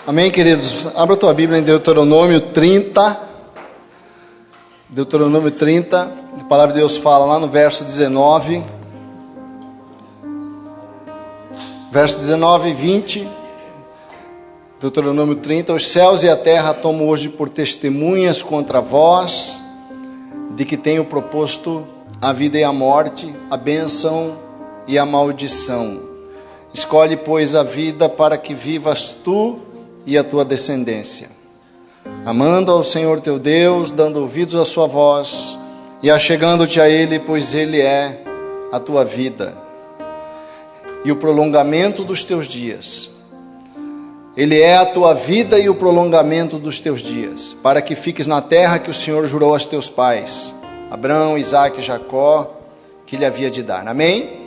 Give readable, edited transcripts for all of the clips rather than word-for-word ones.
Amém, queridos? Abra a tua Bíblia em Deuteronômio 30. Deuteronômio 30, a palavra de Deus fala lá no verso 19. Verso 19 e 20. Deuteronômio 30. Os céus e a terra tomo hoje por testemunhas contra vós, de que tenho proposto a vida e a morte, a bênção e a maldição. Escolhe, pois, a vida para que vivas tu e a tua descendência, amando ao Senhor teu Deus, dando ouvidos à sua voz e achegando-te a Ele, pois Ele é a tua vida e o prolongamento dos teus dias. Ele é a tua vida e o prolongamento dos teus dias, para que fiques na terra que o Senhor jurou aos teus pais, Abraão, Isaque e Jacó, que lhe havia de dar. Amém?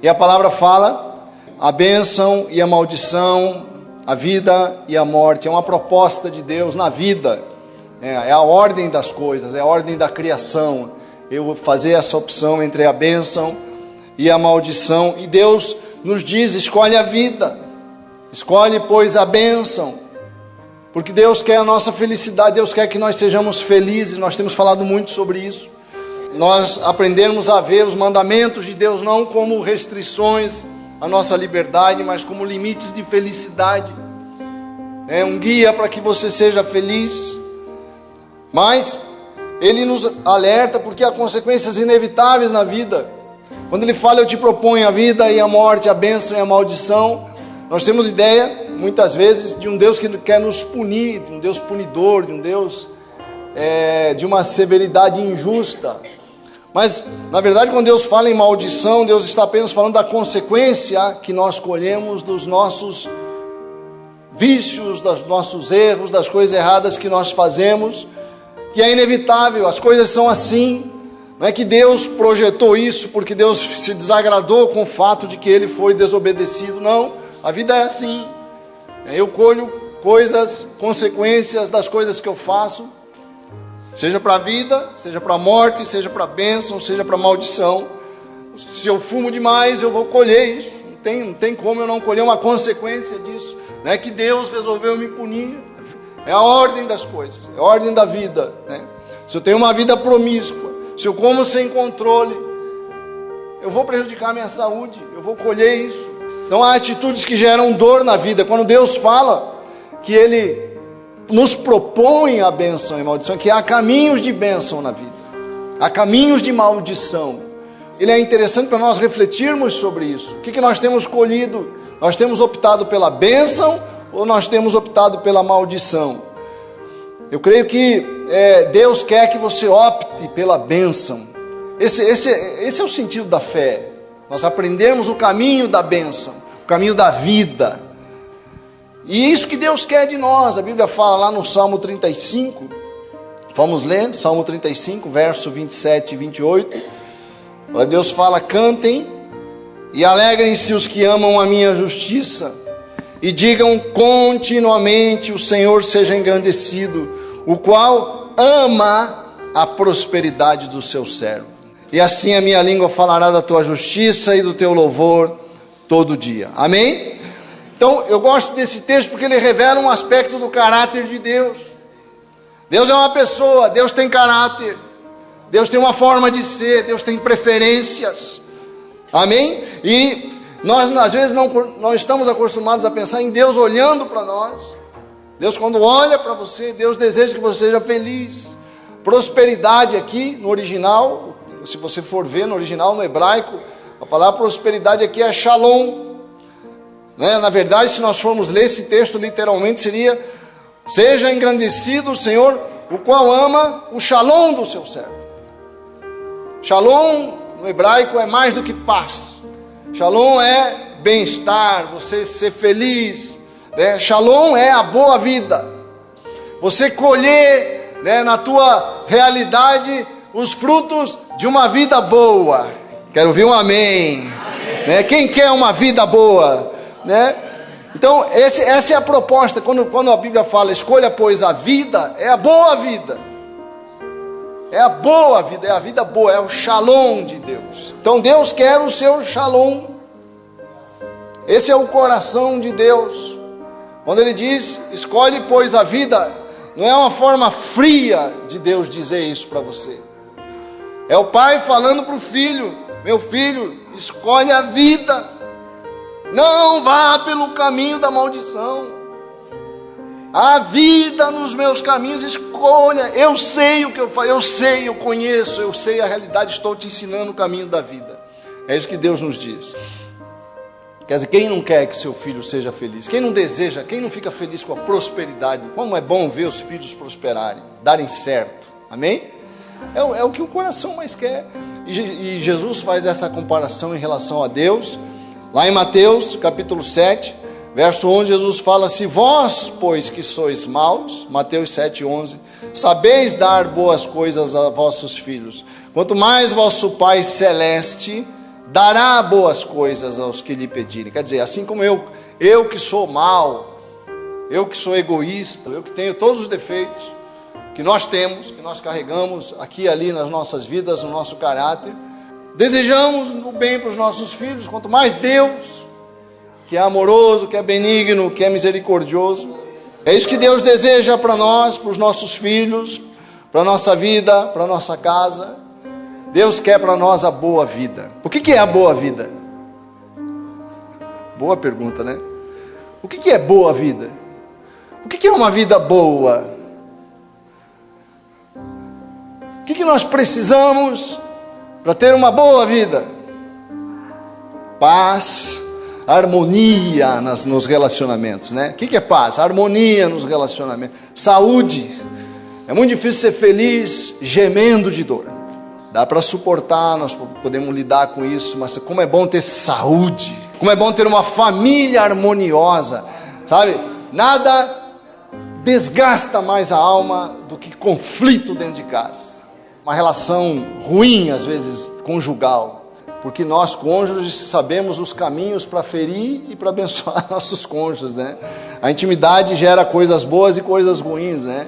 E a palavra fala a bênção e a maldição, a vida e a morte. É uma proposta de Deus na vida, é a ordem das coisas, é a ordem da criação. Eu vou fazer essa opção entre a bênção e a maldição, e Deus nos diz: escolhe a vida, escolhe, pois, a bênção, porque Deus quer a nossa felicidade, Deus quer que nós sejamos felizes. Nós temos falado muito sobre isso. Nós aprendemos a ver os mandamentos de Deus não como restrições à nossa liberdade, mas como limites de felicidade. É um guia para que você seja feliz. Mas Ele nos alerta porque há consequências inevitáveis na vida. Quando Ele fala: eu te proponho a vida e a morte, a bênção e a maldição, nós temos ideia, muitas vezes, de um Deus que quer nos punir, de um Deus punidor, de um Deus de uma severidade injusta. Mas, na verdade, quando Deus fala em maldição, Deus está apenas falando da consequência que nós colhemos dos nossos vícios, dos nossos erros, das coisas erradas que nós fazemos, que é inevitável. As coisas são assim. Não é que Deus projetou isso porque Deus se desagradou com o fato de que Ele foi desobedecido. Não, a vida é assim. Eu colho coisas, consequências das coisas que eu faço, seja para a vida, seja para a morte, seja para a bênção, seja para a maldição. Se eu fumo demais, eu vou colher isso. Não tem como eu não colher uma consequência disso. Não é que Deus resolveu me punir. É a ordem das coisas, é a ordem da vida, né? Se eu tenho uma vida promíscua, se eu como sem controle, eu vou prejudicar a minha saúde, eu vou colher isso. Então há atitudes que geram dor na vida. Quando Deus fala que Ele nos propõe a bênção e a maldição, que há caminhos de bênção na vida, há caminhos de maldição. Ele é interessante para nós refletirmos sobre isso. O que nós temos colhido? Nós temos optado pela bênção ou nós temos optado pela maldição? Eu creio que Deus quer que você opte pela bênção. Esse é o sentido da fé. Nós aprendemos o caminho da bênção, o caminho da vida. E isso que Deus quer de nós. A Bíblia fala lá no Salmo 35, vamos ler, Salmo 35, verso 27 e 28. Deus fala: cantem e alegrem-se os que amam a minha justiça, e digam continuamente: o Senhor seja engrandecido, o qual ama a prosperidade do seu servo. E assim a minha língua falará da tua justiça e do teu louvor todo dia. Amém? Então, eu gosto desse texto porque ele revela um aspecto do caráter de Deus. Deus é uma pessoa, Deus tem caráter, Deus tem uma forma de ser, Deus tem preferências. Amém? E nós, às vezes, não estamos acostumados a pensar em Deus olhando para nós. Deus, quando olha para você, Deus deseja que você seja feliz. Prosperidade aqui, no original, se você for ver no original, no hebraico, a palavra prosperidade aqui é shalom. Na verdade, se nós formos ler esse texto literalmente, seria: seja engrandecido o Senhor, o qual ama o shalom do seu servo. Shalom no hebraico é mais do que paz. Shalom é bem-estar, você ser feliz, né? Shalom é a boa vida. Você colher, né, na tua realidade os frutos de uma vida boa. Quero ouvir um amém. Amém. Né? Quem quer uma vida boa? Né? Então essa é a proposta. Quando a Bíblia fala: escolha, pois, a vida, é a boa vida. É a boa vida, é a vida boa, é o shalom de Deus. Então Deus quer o seu shalom. Esse é o coração de Deus. Quando ele diz, escolhe pois a vida, não é uma forma fria de Deus dizer isso para você. É o pai falando para o filho, meu filho, escolhe a vida. Não vá pelo caminho da maldição. A vida nos meus caminhos, escolha. Eu sei o que eu faço, eu sei, eu conheço, eu sei a realidade, estou te ensinando o caminho da vida. É isso que Deus nos diz. Quer dizer, quem não quer que seu filho seja feliz? Quem não deseja, quem não fica feliz com a prosperidade? Como é bom ver os filhos prosperarem, darem certo. Amém? É o que o coração mais quer. E Jesus faz essa comparação em relação a Deus. Lá em Mateus, capítulo 7, verso 11, Jesus fala, se vós, pois, que sois maus, Mateus 7, 11, sabeis dar boas coisas a vossos filhos, quanto mais vosso Pai Celeste dará boas coisas aos que lhe pedirem. Quer dizer, assim como eu que sou mau, eu que sou egoísta, eu que tenho todos os defeitos que nós temos, que nós carregamos aqui e ali nas nossas vidas, no nosso caráter, desejamos o bem para os nossos filhos, quanto mais Deus, que é amoroso, que é benigno, que é misericordioso. É isso que Deus deseja para nós, para os nossos filhos, para a nossa vida, para a nossa casa. Deus quer para nós a boa vida. O que é a boa vida? Boa pergunta, né? O que é boa vida? O que é uma vida boa? O que nós precisamos para ter uma boa vida? Paz, harmonia nos relacionamentos, né? O que é paz? Harmonia nos relacionamentos. Saúde. É muito difícil ser feliz gemendo de dor. Dá para suportar, nós podemos lidar com isso, mas como é bom ter saúde, como é bom ter uma família harmoniosa, sabe? Nada desgasta mais a alma do que conflito dentro de casa. Uma relação ruim, às vezes, conjugal, porque nós, cônjuges, sabemos os caminhos para ferir e para abençoar nossos cônjuges, né? A intimidade gera coisas boas e coisas ruins, né?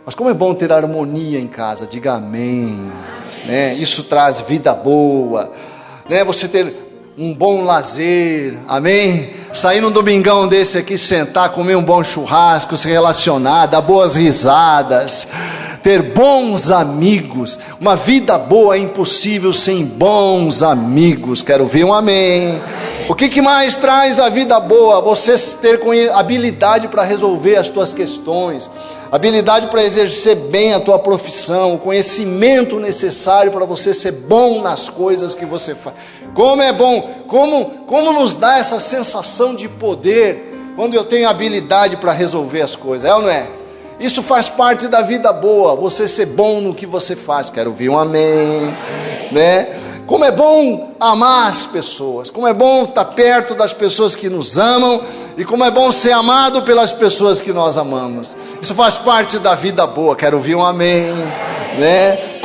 Mas como é bom ter harmonia em casa, diga amém, né? Isso traz vida boa, né? Você ter um bom lazer, amém? Sair num domingão desse aqui, sentar, comer um bom churrasco, se relacionar, dar boas risadas, ter bons amigos. Uma vida boa é impossível sem bons amigos. Quero ouvir um amém. O que mais traz a vida boa? Você ter habilidade para resolver as tuas questões, habilidade para exercer bem a tua profissão, o conhecimento necessário para você ser bom nas coisas que você faz. Como é bom, como nos dá essa sensação de poder quando eu tenho habilidade para resolver as coisas, é ou não é? Isso faz parte da vida boa, você ser bom no que você faz. Quero ouvir um amém, né? Como é bom amar as pessoas, como é bom estar perto das pessoas que nos amam, e como é bom ser amado pelas pessoas que nós amamos. Isso faz parte da vida boa. Quero ouvir um amém, né?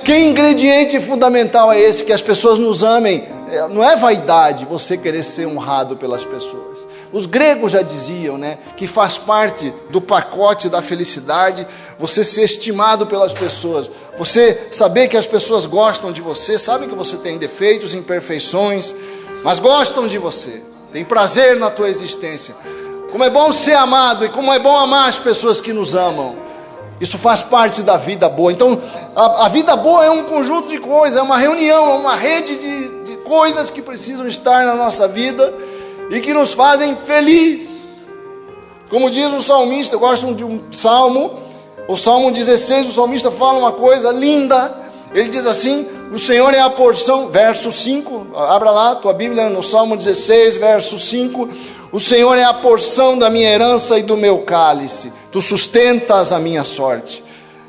Que ingrediente fundamental é esse? Que as pessoas nos amem. Não é vaidade você querer ser honrado pelas pessoas. Os gregos já diziam, né, que faz parte do pacote da felicidade você ser estimado pelas pessoas, você saber que as pessoas gostam de você, sabem que você tem defeitos, imperfeições, mas gostam de você, tem prazer na tua existência. Como é bom ser amado e como é bom amar as pessoas que nos amam. Isso faz parte da vida boa. Então a vida boa é um conjunto de coisas, é uma reunião, é uma rede de coisas que precisam estar na nossa vida e que nos fazem felizes. Como diz o salmista, eu gosto de um salmo, o Salmo 16, o salmista fala uma coisa linda. Ele diz assim: o Senhor é a porção, verso 5, abra lá tua Bíblia no Salmo 16, verso 5. O Senhor é a porção da minha herança e do meu cálice, tu sustentas a minha sorte.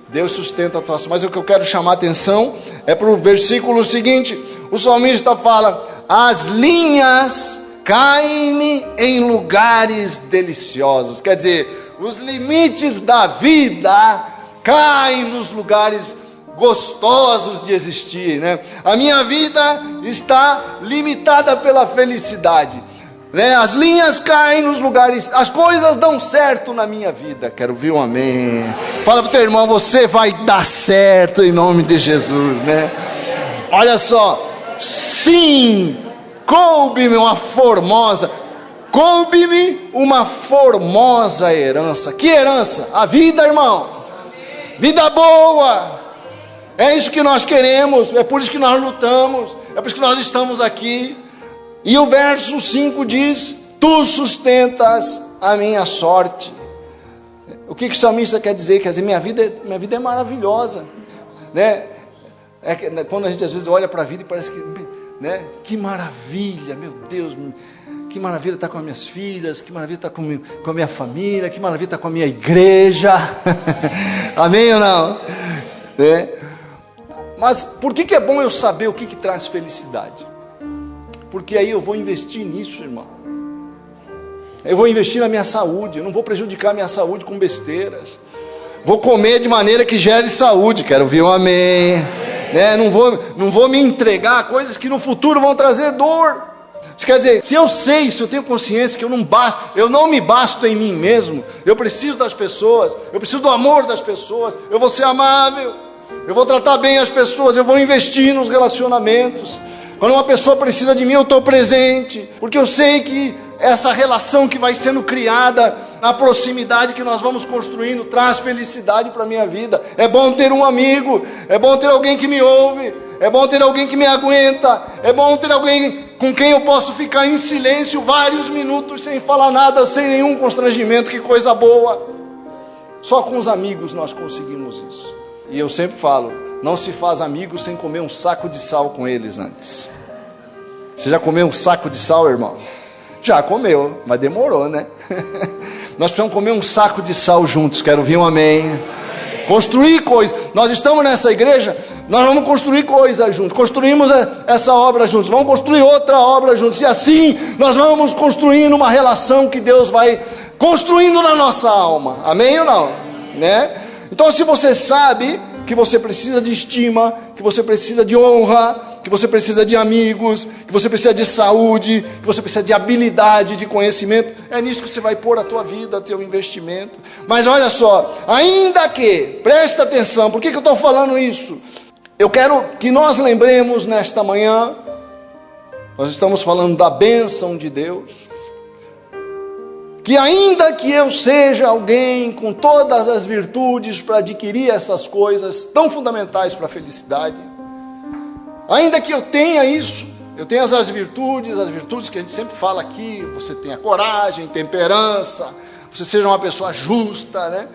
Deus sustenta a tua sorte. Mas o que eu quero chamar a atenção é para o versículo seguinte. O salmista fala: as linhas caem em lugares deliciosos. Quer dizer, os limites da vida caem nos lugares gostosos de existir, né? A minha vida está limitada pela felicidade, né? As linhas caem nos lugares, as coisas dão certo na minha vida. Quero ouvir um amém. Fala para o teu irmão: você vai dar certo em nome de Jesus, né? Olha só, sim, coube-me uma formosa. coube-me uma formosa herança. Que herança? A vida, irmão. Vida boa. É isso que nós queremos, é por isso que nós lutamos, é por isso que nós estamos aqui. E o verso 5 diz: tu sustentas a minha sorte. O que o salmista quer dizer? Quer dizer, minha vida é maravilhosa, né? Quando a gente às vezes olha para a vida e parece que, né? Que maravilha, meu Deus, que maravilha estar com as minhas filhas, que maravilha estar com a minha família, que maravilha estar com a minha igreja. Amém ou não? Né? Mas por que é bom eu saber o que traz felicidade? Porque aí eu vou investir nisso, irmão. Eu vou investir na minha saúde. Eu não vou prejudicar a minha saúde com besteiras. Vou comer de maneira que gere saúde. Quero ouvir um amém. Né? Não vou me entregar a coisas que no futuro vão trazer dor. Isso quer dizer, se eu tenho consciência que eu não me basto em mim mesmo, eu preciso das pessoas, eu preciso do amor das pessoas, eu vou ser amável, eu vou tratar bem as pessoas, eu vou investir nos relacionamentos. Quando uma pessoa precisa de mim, eu estou presente, porque eu sei que essa relação que vai sendo criada, na proximidade que nós vamos construindo, traz felicidade para a minha vida. É bom ter um amigo, é bom ter alguém que me ouve, é bom ter alguém que me aguenta, é bom ter alguém com quem eu posso ficar em silêncio vários minutos, sem falar nada, sem nenhum constrangimento. Que coisa boa. Só com os amigos nós conseguimos isso. E eu sempre falo, não se faz amigo sem comer um saco de sal com eles antes. Você já comeu um saco de sal, irmão? Já comeu, mas demorou, né? Nós precisamos comer um saco de sal juntos. Quero ouvir um amém. Construir coisas. Nós estamos nessa igreja, nós vamos construir coisas juntos. Construímos essa obra juntos, vamos construir outra obra juntos. E assim nós vamos construindo uma relação que Deus vai construindo na nossa alma. Amém ou não? Né? Então, se você sabe que você precisa de estima, que você precisa de honra, que você precisa de amigos, que você precisa de saúde, que você precisa de habilidade, de conhecimento, é nisso que você vai pôr a tua vida, teu investimento. Mas olha só, ainda que, presta atenção, por que eu estou falando isso? Eu quero que nós lembremos nesta manhã, nós estamos falando da bênção de Deus, que ainda que eu seja alguém com todas as virtudes para adquirir essas coisas tão fundamentais para a felicidade, ainda que eu tenha isso, eu tenho as virtudes que a gente sempre fala aqui, você tenha coragem, temperança, você seja uma pessoa justa, né?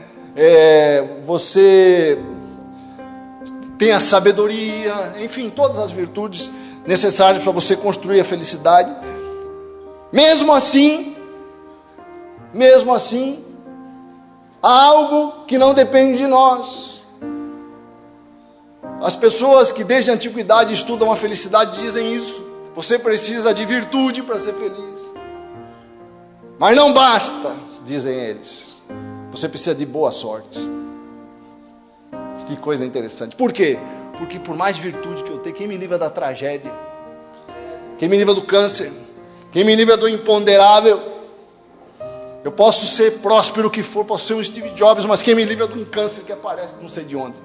Você tenha sabedoria, enfim, todas as virtudes necessárias para você construir a felicidade. Mesmo assim, há algo que não depende de nós. As pessoas que desde a antiguidade estudam a felicidade dizem isso. Você precisa de virtude para ser feliz. Mas não basta, dizem eles. Você precisa de boa sorte. Que coisa interessante. Por quê? Porque por mais virtude que eu tenho, quem me livra da tragédia? Quem me livra do câncer? Quem me livra do imponderável? Eu posso ser próspero que for, posso ser um Steve Jobs, mas quem me livra de um câncer que aparece não sei de onde.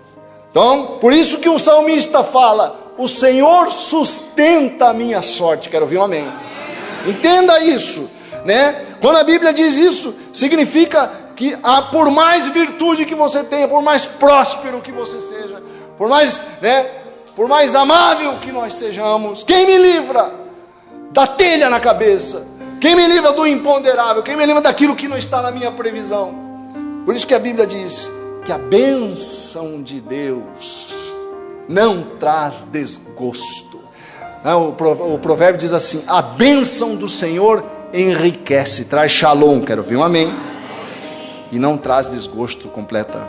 Então, por isso que o salmista fala, o Senhor sustenta a minha sorte. Quero ouvir um amém. Entenda isso, né? Quando a Bíblia diz isso, significa que por mais virtude que você tenha, por mais próspero que você seja, por mais amável que nós sejamos, quem me livra da telha na cabeça? Quem me livra do imponderável? Quem me livra daquilo que não está na minha previsão? Por isso que a Bíblia diz que a bênção de Deus não traz desgosto. O provérbio diz assim, a bênção do Senhor enriquece, traz shalom. Quero ouvir um amém. E não traz desgosto, completa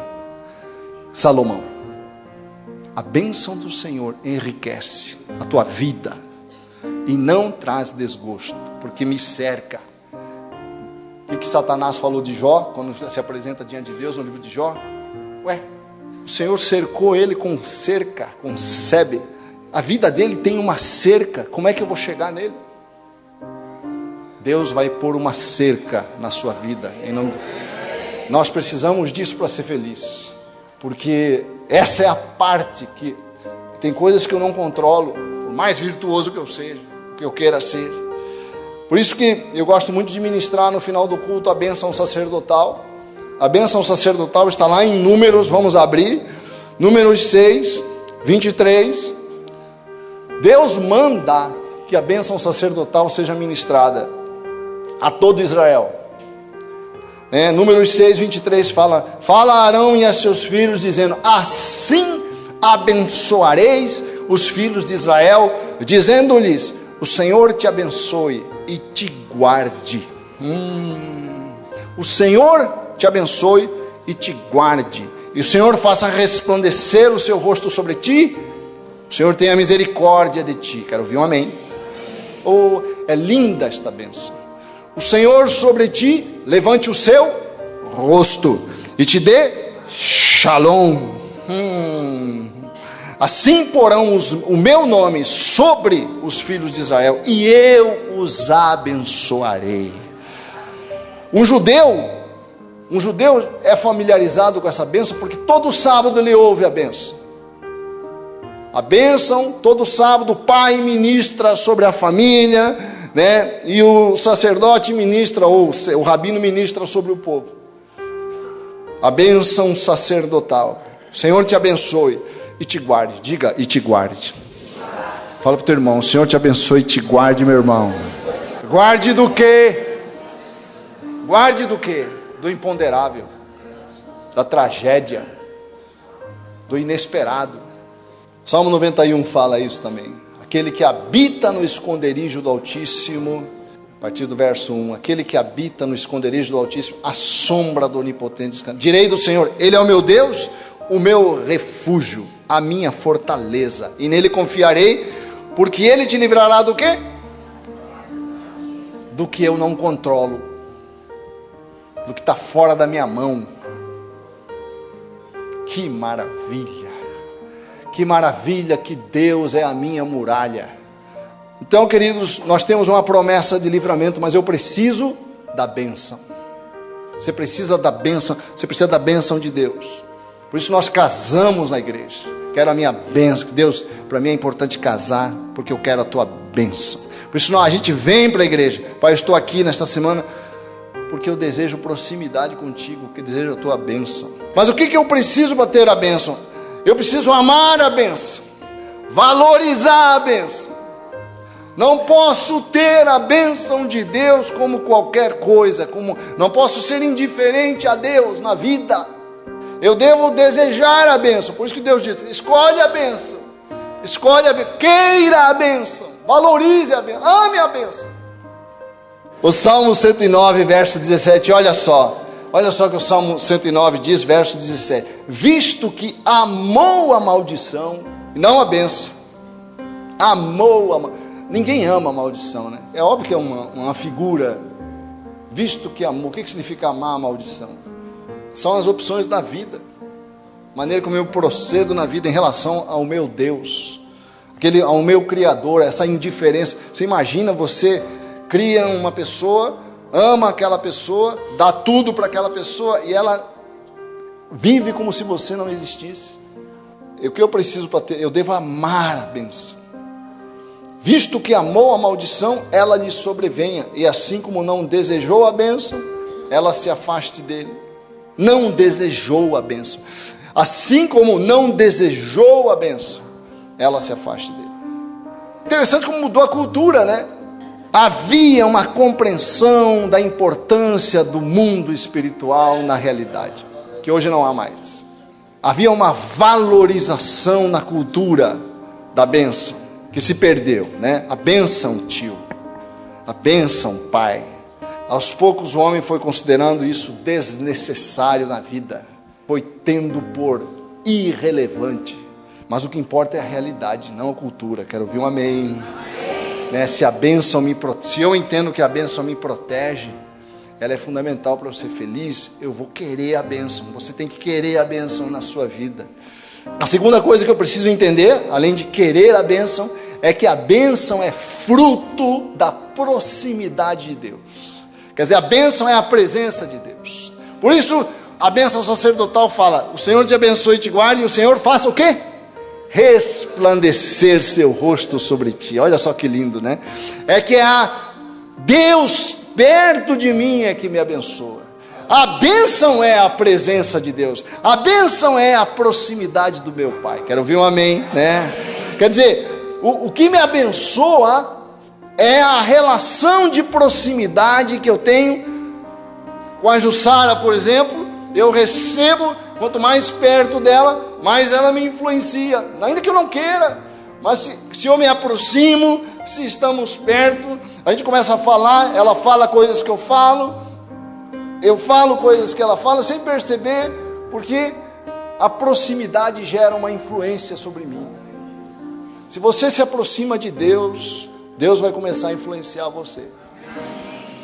Salomão. A bênção do Senhor enriquece a tua vida e não traz desgosto, porque me cerca. O que Satanás falou de Jó, quando se apresenta diante de Deus no livro de Jó? O Senhor cercou ele com cerca, com sebe. A vida dele tem uma cerca, como é que eu vou chegar nele? Deus vai pôr uma cerca na sua vida. Nós precisamos disso para ser feliz, porque essa é a parte que tem coisas que eu não controlo, por mais virtuoso que eu seja, que eu queira ser. Por isso que eu gosto muito de ministrar no final do culto a bênção sacerdotal. A bênção sacerdotal está lá em Números, vamos abrir. Números 6, 23. Deus manda que a bênção sacerdotal seja ministrada a todo Israel. Números 6, 23 fala: Fala a Arão e a seus filhos, dizendo: Assim abençoareis os filhos de Israel, dizendo-lhes: O Senhor te abençoe e te guarde. O Senhor te abençoe e te guarde. E o Senhor faça resplandecer o seu rosto sobre ti. O Senhor tenha misericórdia de ti. Quero ouvir um amém. Oh, é linda esta bênção. O Senhor sobre ti levante o seu rosto e te dê shalom. Assim porão o meu nome sobre os filhos de Israel, e eu os abençoarei. Um judeu é familiarizado com essa bênção, porque todo sábado ele ouve a bênção. A bênção, todo sábado o pai ministra sobre a família, né? E o sacerdote ministra, ou o rabino ministra sobre o povo. A bênção sacerdotal. O Senhor te abençoe e te guarde. Diga: e te guarde. Fala para o teu irmão: o Senhor te abençoe e te guarde, meu irmão. Guarde do quê? Guarde do quê? Do imponderável, da tragédia, do inesperado. Salmo 91 fala isso também. Aquele que habita no esconderijo do Altíssimo, a partir do verso 1, aquele que habita no esconderijo do Altíssimo, a sombra do Onipotente descansa. Direi do Senhor: Ele é o meu Deus, o meu refúgio, a minha fortaleza, e nele confiarei, porque Ele te livrará do quê? Do que eu não controlo, do que está fora da minha mão. Que maravilha! Que maravilha que Deus é a minha muralha. Então, queridos, nós temos uma promessa de livramento, mas eu preciso da bênção. Você precisa da bênção, você precisa da bênção de Deus. Por isso nós casamos na igreja. Quero a minha bênção. Deus, para mim é importante casar, porque eu quero a tua bênção. Por isso a gente vem para a igreja. Pai, eu estou aqui nesta semana porque eu desejo proximidade contigo, porque eu desejo a tua bênção. Mas o que eu preciso para ter a bênção? Eu preciso amar a bênção, valorizar a bênção. Não posso ter a bênção de Deus como qualquer coisa, não posso ser indiferente a Deus na vida. Eu devo desejar a bênção. Por isso que Deus diz: escolhe a bênção, queira a bênção, valorize a bênção, ame a bênção. O Salmo 109, verso 17, olha só o que o Salmo 109 diz, verso 17: visto que amou a maldição, e não a bênção, ninguém ama a maldição, né? É óbvio que é uma figura, visto que amou. O que significa amar a maldição? São as opções da vida, a maneira como eu procedo na vida em relação ao meu Deus, ao meu Criador, essa indiferença. Você imagina, você cria uma pessoa, ama aquela pessoa, dá tudo para aquela pessoa e ela vive como se você não existisse. O que eu preciso para ter? Eu devo amar a bênção. Visto que amou a maldição, ela lhe sobrevenha, e assim como não desejou a bênção, ela se afaste dele. Não desejou a bênção. Assim como não desejou a bênção, ela se afaste dele. Interessante como mudou a cultura, né? Havia uma compreensão da importância do mundo espiritual na realidade, que hoje não há mais. Havia uma valorização na cultura da bênção, que se perdeu, né? A bênção, tio, a bênção, pai. Aos poucos o homem foi considerando isso desnecessário na vida, foi tendo por irrelevante. Mas o que importa é a realidade, não a cultura. Quero ouvir um amém. Né? Se eu entendo que a bênção me protege, ela é fundamental para eu ser feliz, eu vou querer a bênção. Você tem que querer a bênção na sua vida. A segunda coisa que eu preciso entender, além de querer a bênção, é que a bênção é fruto da proximidade de Deus. Quer dizer, a bênção é a presença de Deus. Por isso, a bênção sacerdotal fala: o Senhor te abençoe e te guarde, e o Senhor faça o quê? Resplandecer seu rosto sobre ti. Olha só que lindo, né? É que é a Deus perto de mim é que me abençoa. A bênção é a presença de Deus. A bênção é a proximidade do meu Pai. Quero ouvir um amém, né? Quer dizer, o que me abençoa é a relação de proximidade que eu tenho com a Jussara, por exemplo. Eu recebo, quanto mais perto dela, mais ela me influencia, ainda que eu não queira. Mas se eu me aproximo, se estamos perto, a gente começa a falar, ela fala coisas que eu falo coisas que ela fala, sem perceber, porque a proximidade gera uma influência sobre mim. Se você se aproxima de Deus, Deus vai começar a influenciar você.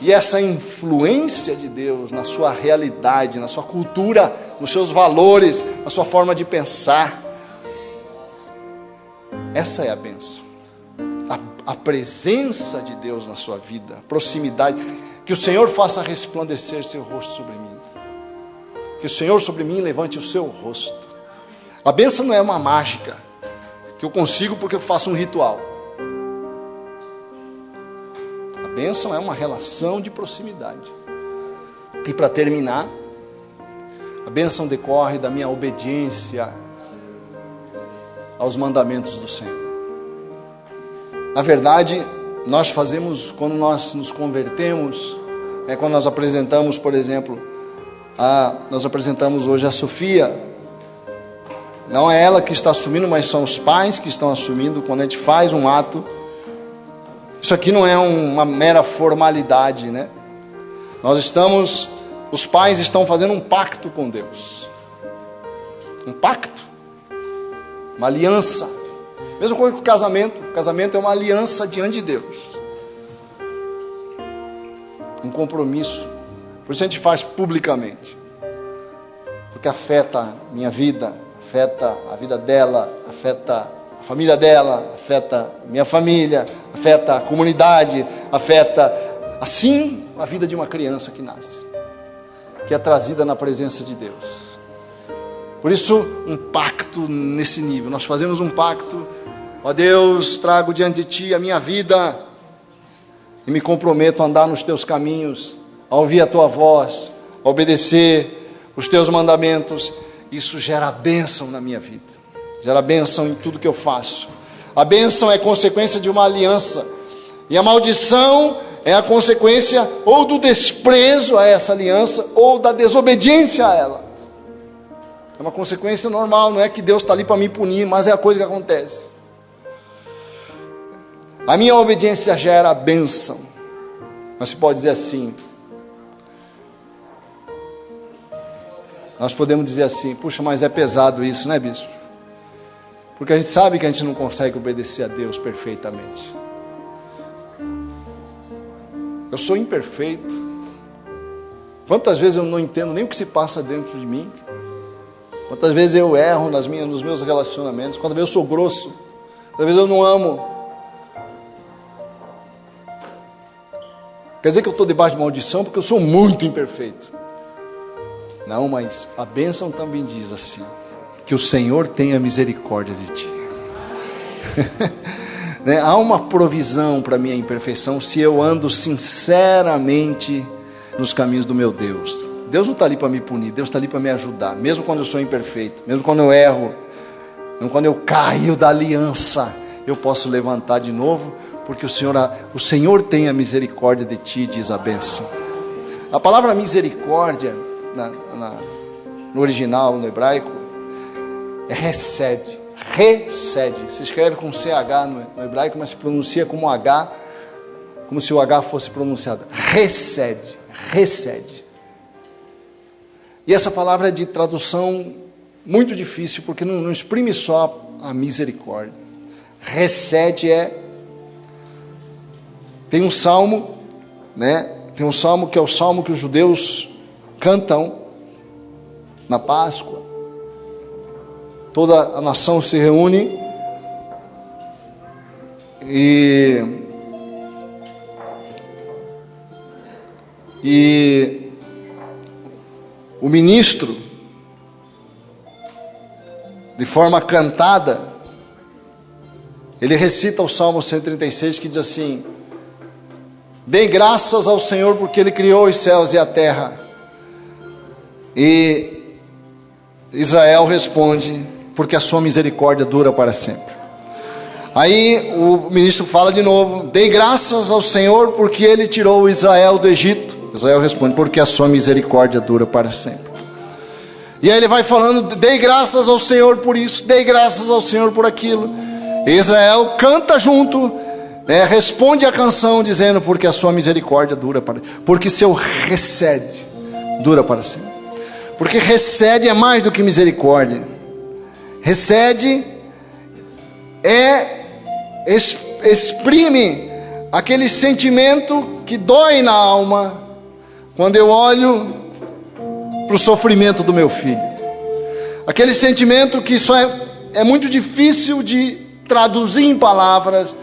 E essa influência de Deus na sua realidade, na sua cultura, nos seus valores, na sua forma de pensar, essa é a bênção. A presença de Deus na sua vida, a proximidade. Que o Senhor faça resplandecer seu rosto sobre mim. Que o Senhor sobre mim levante o seu rosto. A bênção não é uma mágica que eu consigo porque eu faço um ritual. A bênção é uma relação de proximidade. E para terminar, a bênção decorre da minha obediência aos mandamentos do Senhor. Na verdade, nós fazemos, quando nós nos convertemos, quando nós apresentamos, por exemplo, nós apresentamos hoje a Sofia. Não é ela que está assumindo, mas são os pais que estão assumindo. Quando a gente faz um ato, isso aqui não é uma mera formalidade, né? Os pais estão fazendo um pacto com Deus. Um pacto, uma aliança. Mesma coisa que o casamento. O casamento é uma aliança diante de Deus. Um compromisso. Por isso a gente faz publicamente. Porque afeta a minha vida, afeta a vida dela, afeta a família dela, afeta a minha família, afeta a comunidade, afeta, assim, a vida de uma criança que nasce, que é trazida na presença de Deus. Por isso, um pacto nesse nível. Nós fazemos um pacto. Ó Deus, trago diante de Ti a minha vida e me comprometo a andar nos Teus caminhos, a ouvir a Tua voz, a obedecer os Teus mandamentos. Isso gera bênção na minha vida, gera bênção em tudo que eu faço. A bênção é consequência de uma aliança, e a maldição é a consequência ou do desprezo a essa aliança, ou da desobediência a ela. É uma consequência normal, não é que Deus está ali para me punir, mas é a coisa que acontece. A minha obediência gera a bênção. Mas se pode dizer assim, nós podemos dizer assim, puxa, mas é pesado isso, né, bispo? Porque a gente sabe que a gente não consegue obedecer a Deus perfeitamente. Eu sou imperfeito. Quantas vezes eu não entendo nem o que se passa dentro de mim? Quantas vezes eu erro nos meus relacionamentos? Quantas vezes eu sou grosso? Quantas vezes eu não amo? Quer dizer que eu estou debaixo de maldição porque eu sou muito imperfeito? Não, mas a bênção também diz assim, que o Senhor tenha misericórdia de ti. Né? Há uma provisão para a minha imperfeição se eu ando sinceramente nos caminhos do meu Deus. Deus não está ali para me punir, Deus está ali para me ajudar, mesmo quando eu sou imperfeito, mesmo quando eu erro, mesmo quando eu caio da aliança, eu posso levantar de novo, porque o Senhor tem a misericórdia de ti, diz a bênção. A palavra misericórdia, no original, no hebraico, é recede. Se escreve com CH no hebraico, mas se pronuncia como H, como se o H fosse pronunciado. Recede. E essa palavra é de tradução muito difícil, porque não exprime só a misericórdia. Recede tem um salmo, né? Tem um salmo que é o salmo que os judeus cantam na Páscoa. Toda a nação se reúne e o ministro, de forma cantada, ele recita o Salmo 136, que diz assim: Dei graças ao Senhor porque Ele criou os céus e a terra. E Israel responde: porque a sua misericórdia dura para sempre. Aí o ministro fala de novo: dei graças ao Senhor porque Ele tirou Israel do Egito. Israel responde: porque a sua misericórdia dura para sempre. E aí ele vai falando: dei graças ao Senhor por isso, dei graças ao Senhor por aquilo. E Israel canta junto, responde a canção dizendo: porque a sua misericórdia dura para sempre. Porque seu recede dura para sempre. Porque recede é mais do que misericórdia. Recede exprime aquele sentimento que dói na alma quando eu olho para o sofrimento do meu filho. Aquele sentimento que só é muito difícil de traduzir em palavras.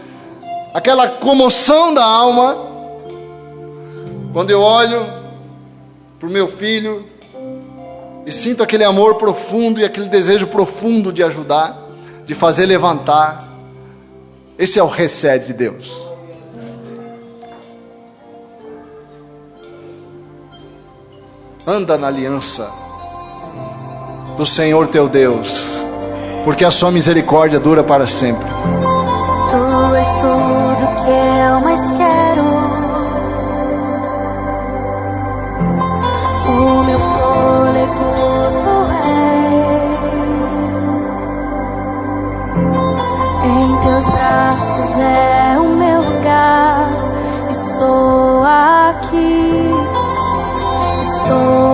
Aquela comoção da alma quando eu olho para o meu filho e sinto aquele amor profundo e aquele desejo profundo de ajudar, de fazer levantar. Esse é o recede de Deus. Anda na aliança do Senhor teu Deus, porque a sua misericórdia dura para sempre. Tu és tudo que eu mais quero. O meu fôlego tu és. Em teus braços é o meu lugar. Estou aqui. Estou